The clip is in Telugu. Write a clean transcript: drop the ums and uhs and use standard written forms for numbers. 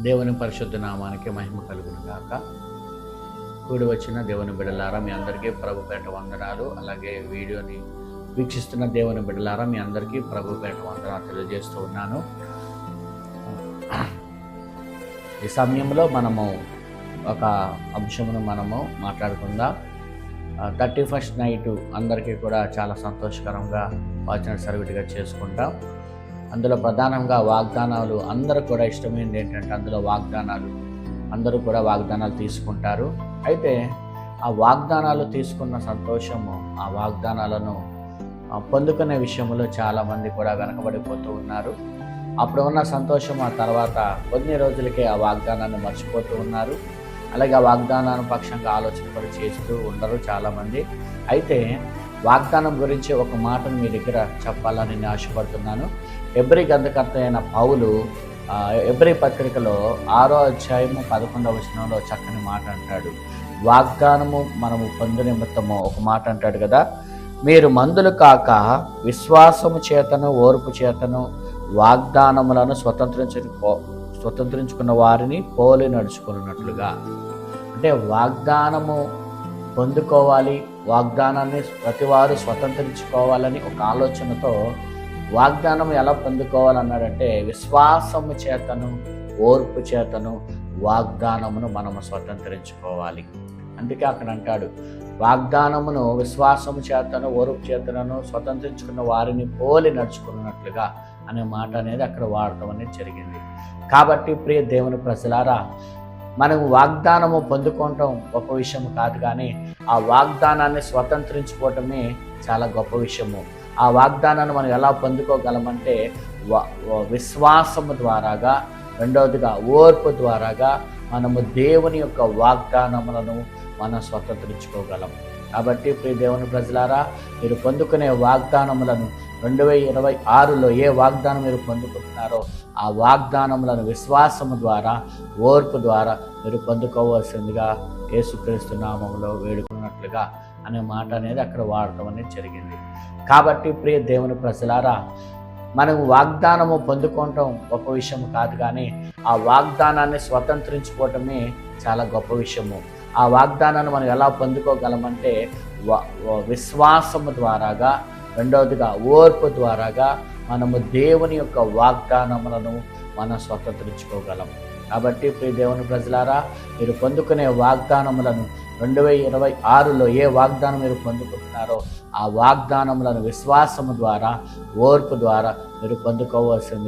దేవుని పరిశుద్ధ నామానికి మహిమ కలుగును గాక. కూడి వచ్చిన దేవుని బిడ్డలారా మీ అందరికీ ప్రభుపేట వందనాలు. అలాగే వీడియోని వీక్షిస్తున్న దేవుని బిడ్డలారా మీ అందరికీ ప్రభుపేట వందనాలు తెలియజేస్తూ ఉన్నాను. ఈ సమయంలో మనము ఒక అంశమును మాట్లాడుకుందాం. 31st నైట్ అందరికీ కూడా చాలా సంతోషకరంగా వాచన సర్విటిగా చేసుకుంటాం. అందులో ప్రధానంగా వాగ్దానాలు అందరూ కూడా ఇష్టమైనది ఏంటంటే అందులో వాగ్దానాలు అందరూ కూడా వాగ్దానాలు తీసుకుంటారు. అయితే ఆ వాగ్దానాలు తీసుకున్న సంతోషము, ఆ వాగ్దానాలను పొందుకునే విషయంలో చాలామంది కూడా వెనకబడిపోతూ ఉన్నారు. అప్పుడు ఉన్న సంతోషం ఆ తర్వాత కొన్ని రోజులకే ఆ వాగ్దానాన్ని మర్చిపోతూ ఉన్నారు. అలాగే ఆ వాగ్దానాన్ని పక్షంగా ఆలోచన కూడా చేస్తూ ఉండరు చాలామంది. అయితే వాగ్దానం గురించి ఒక మాటను మీ దగ్గర చెప్పాలని నేను ఆశపడుతున్నాను. ఎబ్రీ గ్రంథకర్త అయిన పౌలు ఎబ్రీ పత్రికలో 6వ అధ్యాయము 11వ వచనంలో చక్కని మాట అంటాడు. వాగ్దానము మనము పొందు నిమిత్తము ఒక మాట అంటాడు కదా, మీరు మందులు కాక విశ్వాసము చేతను ఓర్పు చేతను వాగ్దానములను స్వతంత్రించుకున్న వారిని పోలి నడుచుకున్నట్లుగా. అంటే వాగ్దానము పొందుకోవాలి, వాగ్దానాన్ని ప్రతివారు స్వతంత్రించుకోవాలని ఒక ఆలోచనతో వాగ్దానం ఎలా పొందుకోవాలన్నాడంటే విశ్వాసము చేతను ఓర్పు చేతను వాగ్దానమును మనము స్వతంత్రించుకోవాలి. అందుకే అక్కడ అంటాడు, వాగ్దానమును విశ్వాసము చేతను ఓర్పు చేతను స్వతంత్రించుకున్న వారిని పోలి నడుచుకున్నట్లుగా అనే మాట అనేది అక్కడ వాడటం అనేది జరిగింది. కాబట్టి ప్రియ దేవుని ప్రజలారా, మనం వాగ్దానము పొందుకోవటం గొప్ప విషయం కాదు, కానీ ఆ వాగ్దానాన్ని స్వతంత్రించుకోవటమే చాలా గొప్ప విషయము. ఆ వాగ్దానాన్ని మనం ఎలా పొందుకోగలమంటే విశ్వాసము ద్వారాగా, రెండవదిగా ఓర్పు ద్వారాగా మనము దేవుని యొక్క వాగ్దానములను మనం స్వతంత్రించుకోగలం. కాబట్టి ప్రియ దేవుని ప్రజలారా, మీరు పొందుకునే వాగ్దానములను 2026లో ఏ వాగ్దానం మీరు పొందుకుంటున్నారో ఆ వాగ్దానములను విశ్వాసము ద్వారా ఓర్పు ద్వారా మీరు పొందుకోవాల్సిందిగా యేసుక్రీస్తు నామములో వేడుకున్నట్లుగా అనే మాట అనేది అక్కడ వాడటం అనేది జరిగింది. కాబట్టి ప్రియ దేవుని ప్రజలారా, మనము వాగ్దానము పొందుకోవటం గొప్ప విషయం కాదు, కానీ ఆ వాగ్దానాన్ని స్వతంత్రించుకోవటమే చాలా గొప్ప విషయము. ఆ వాగ్దానాన్ని మనం ఎలా పొందుకోగలమంటే విశ్వాసము ద్వారాగా, రెండవదిగా ఓర్పు ద్వారాగా మనము దేవుని యొక్క వాగ్దానములను మనం స్వతంత్రించుకోగలం. కాబట్టి ప్రియ దేవుని ప్రజలారా, మీరు పొందుకునే వాగ్దానములను 2026లో ఏ వాగ్దానం మీరు పొందుకుంటున్నారో ఆ వాగ్దానములను విశ్వాసము ద్వారా ఓర్పు ద్వారా మీరు పొందుకోవాల్సిందిగా